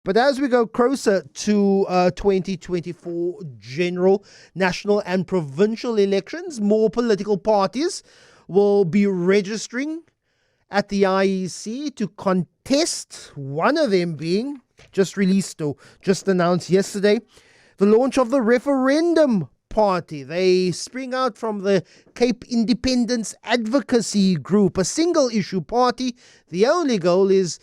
But as we go closer to 2024 general, national, and provincial elections, more political parties will be registering at the IEC to contest, one of them being just released or just announced yesterday, the launch of the Referendum Party. They spring out from the Cape Independence Advocacy Group, a single issue party. The only goal is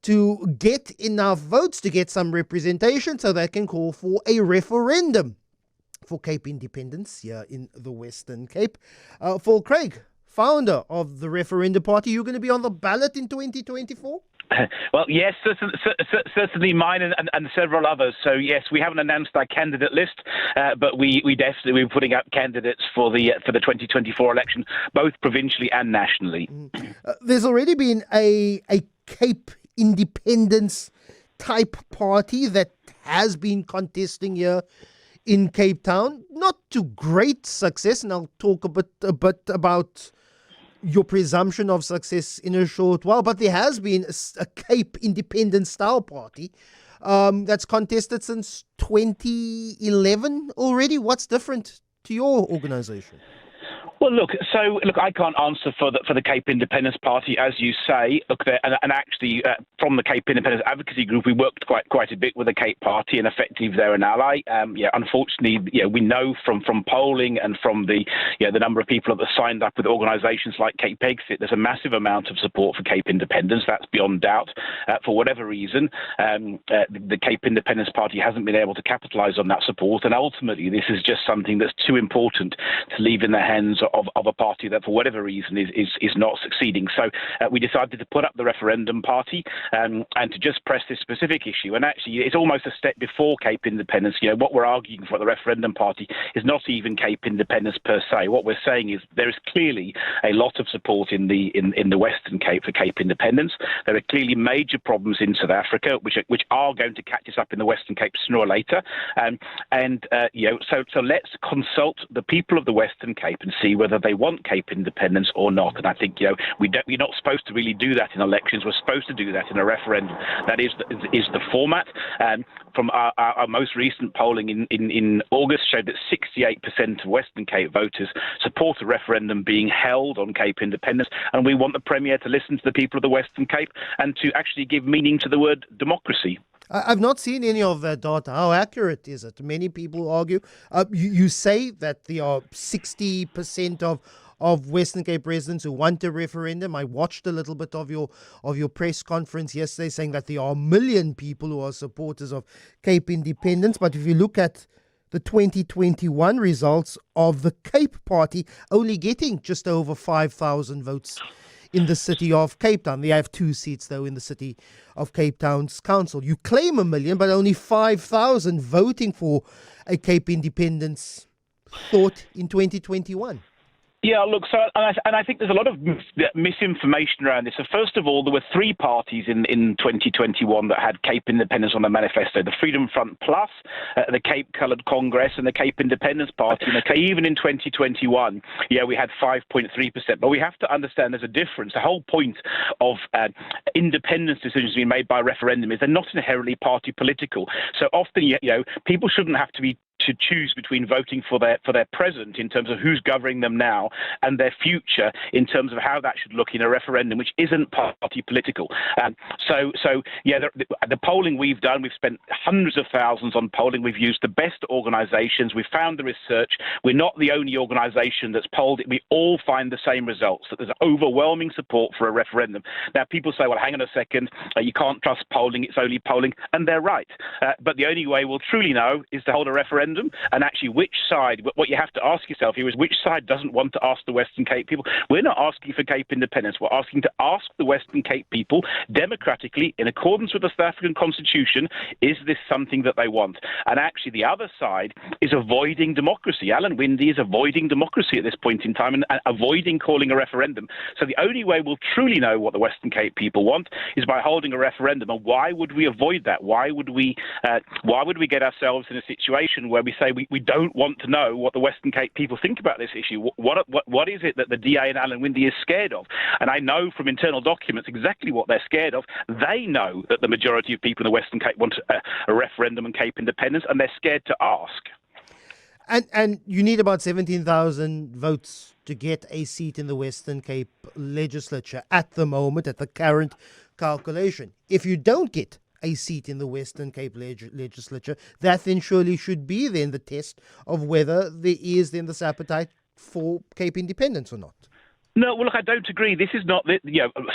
to get enough votes to get some representation so they can call for a referendum for Cape Independence here in the Western Cape. For Craig, founder of the Referendum Party, you're going to be on the ballot in 2024? Well, yes, certainly mine and several others. So, yes, we haven't announced our candidate list, but we definitely will be putting out candidates for the 2024 election, both provincially and nationally. There's already been a Cape Independence type party that has been contesting here in Cape Town, not to great success, and I'll talk a bit about your presumption of success in a short while, but there has been a Cape Independence style party that's contested since 2011 already. What's different to your organization? Well, look, I can't answer for the Cape Independence Party, as you say. Look, and actually, from the Cape Independence Advocacy Group, we worked quite a bit with the Cape Party, and effectively they're an ally. Unfortunately, we know from polling and from the number of people that have signed up with organisations like Cape Exit, there's a massive amount of support for Cape Independence. That's beyond doubt. For whatever reason, the Cape Independence Party hasn't been able to capitalise on that support, and ultimately, this is just something that's too important to leave in the hands of a party that, for whatever reason, is not succeeding. So we decided to put up the Referendum Party and to just press this specific issue. And actually, it's almost a step before Cape Independence. What we're arguing for the Referendum Party is not even Cape Independence per se. What we're saying is there is clearly a lot of support in the Western Cape for Cape Independence. There are clearly major problems in South Africa which are going to catch us up in the Western Cape sooner or later. So let's consult the people of the Western Cape and see whether they want Cape Independence or not. And I think we're not supposed to really do that in elections. We're supposed to do that in a referendum. That is the format. From our most recent polling in August showed that 68% of Western Cape voters support a referendum being held on Cape Independence, and we want the Premier to listen to the people of the Western Cape and to actually give meaning to the word democracy. I've not seen any of that data. How accurate is it? Many people argue. You say that there are 60% of Western Cape residents who want a referendum. I watched a little bit of your press conference yesterday saying that there are 1 million people who are supporters of Cape Independence. But if you look at the 2021 results of the Cape Party, only getting just over 5,000 votes in the city of Cape Town. They have 2 seats, though, in the city of Cape Town's council. You claim 1 million, but only 5,000 voting for a Cape Independence thought in 2021. Yeah, look, and I think there's a lot of misinformation around this. So first of all, there were 3 parties in 2021 that had Cape Independence on the manifesto: the Freedom Front Plus, the Cape Coloured Congress, and the Cape Independence Party. And even in 2021, we had 5.3%. But we have to understand there's a difference. The whole point of independence decisions being made by referendum is they're not inherently party political. So often, people shouldn't have to choose between voting for their present in terms of who's governing them now and their future in terms of how that should look in a referendum, which isn't party political. The polling we've done, we've spent hundreds of thousands on polling. We've used the best organisations. We've found the research. We're not the only organisation that's polled it. We all find the same results, that there's overwhelming support for a referendum. Now, people say, well, hang on a second, you can't trust polling, it's only polling, and they're right. But the only way we'll truly know is to hold a referendum. And actually, which side, what you have to ask yourself here is which side doesn't want to ask the Western Cape people. We're not asking for Cape Independence. We're asking to ask the Western Cape people democratically, in accordance with the South African Constitution, is this something that they want? And actually, the other side is avoiding democracy. Alan Winde is avoiding democracy at this point in time and avoiding calling a referendum. So the only way we'll truly know what the Western Cape people want is by holding a referendum. And why would we avoid that? Why would we get ourselves in a situation where we say we don't want to know what the Western Cape people think about this issue. What is it that the DA and Alan Windey is scared of? And I know from internal documents exactly what they're scared of. They know that the majority of people in the Western Cape want a referendum on Cape independence, and they're scared to ask. And you need about 17,000 votes to get a seat in the Western Cape legislature at the moment, at the current calculation. If you don't get a seat in the Western Cape legislature, that then surely should be then the test of whether there is then this appetite for Cape independence or not. No, well, look, I don't agree. This is not,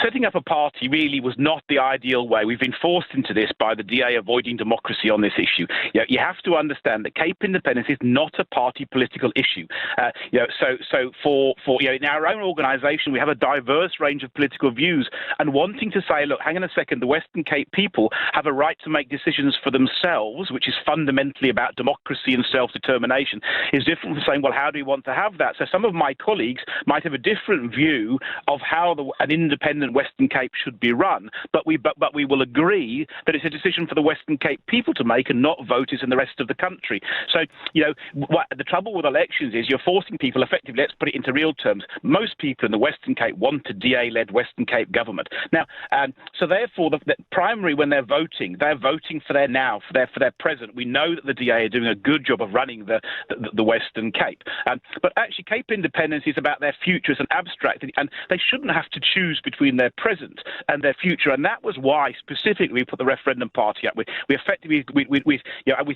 setting up a party really was not the ideal way. We've been forced into this by the DA avoiding democracy on this issue. You have to understand that Cape independence is not a party political issue. So for in our own organisation, we have a diverse range of political views, and wanting to say, look, hang on a second, the Western Cape people have a right to make decisions for themselves, which is fundamentally about democracy and self-determination, is different from saying, well, how do we want to have that? So some of my colleagues might have a different view of how an independent Western Cape should be run, but we will agree that it's a decision for the Western Cape people to make and not voters in the rest of the country. So, the trouble with elections is you're forcing people, effectively, let's put it into real terms, most people in the Western Cape want a DA-led Western Cape government. Now, so therefore, the primary, when they're voting for their now, for their present. We know that the DA are doing a good job of running the Western Cape. But actually, Cape independence is about their future as an abstract, and they shouldn't have to choose between their present and their future. And that was why specifically we put the referendum party up. We effectively we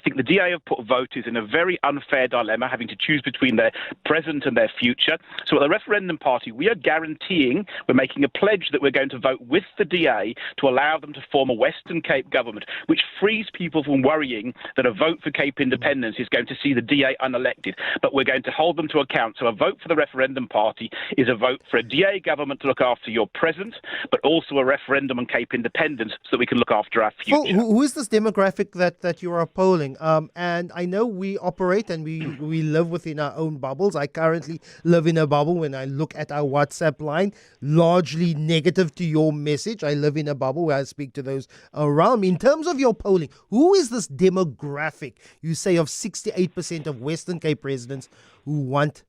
think the DA have put voters in a very unfair dilemma, having to choose between their present and their future. So at the referendum party, we are guaranteeing, we're making a pledge that we're going to vote with the DA to allow them to form a Western Cape government, which frees people from worrying that a vote for Cape independence is going to see the DA unelected. But we're going to hold them to account. So a vote for the referendum party is a vote for a DA government to look after your present, but also a referendum on Cape independence so that we can look after our future. Who is this demographic that you are polling? And I know we operate and we live within our own bubbles. I currently live in a bubble when I look at our WhatsApp line, largely negative to your message. I live in a bubble where I speak to those around me. In terms of your polling, who is this demographic you say of 68% of Western Cape residents who want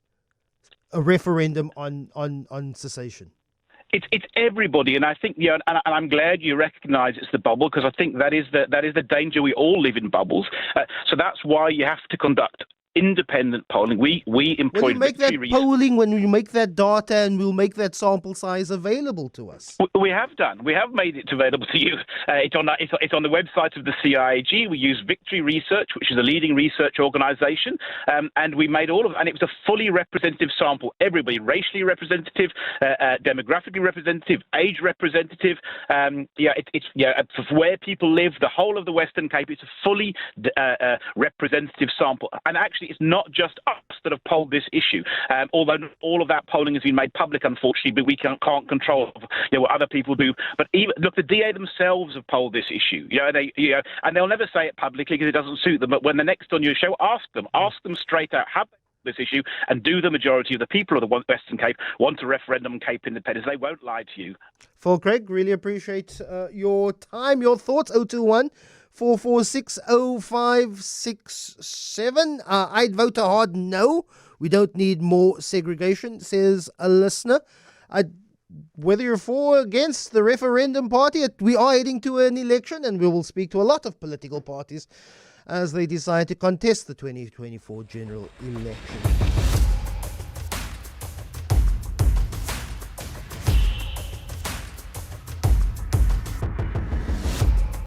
a referendum on cessation? It's everybody, and I think and I'm glad you recognise it's the bubble, because I think that is the danger. We all live in bubbles, so that's why you have to conduct independent polling. We employ when you make that polling, when you make that data, and we'll make that sample size available to us. We have done. We have made it available to you. It's on the website of the CIAG. We use Victory Research, which is a leading research organisation, and we made and it was a fully representative sample. Everybody, racially representative, demographically representative, age representative. It's for where people live, the whole of the Western Cape. It's a fully representative sample, and actually, it's not just us that have polled this issue, although all of that polling has been made public, unfortunately, but we can't control what other people do. But even the DA themselves have polled this issue, and they'll never say it publicly because it doesn't suit them. But when they're next on your show, ask them straight out, have they this issue, and do the majority of the people of the Western Cape want a referendum on Cape independence? They won't lie to you. For Craig, really appreciate your time, your thoughts. 021 446 0567. I'd vote a hard no. We don't need more segregation, says a listener. Whether you're for or against the referendum party, we are heading to an election, and we will speak to a lot of political parties as they decide to contest the 2024 general election.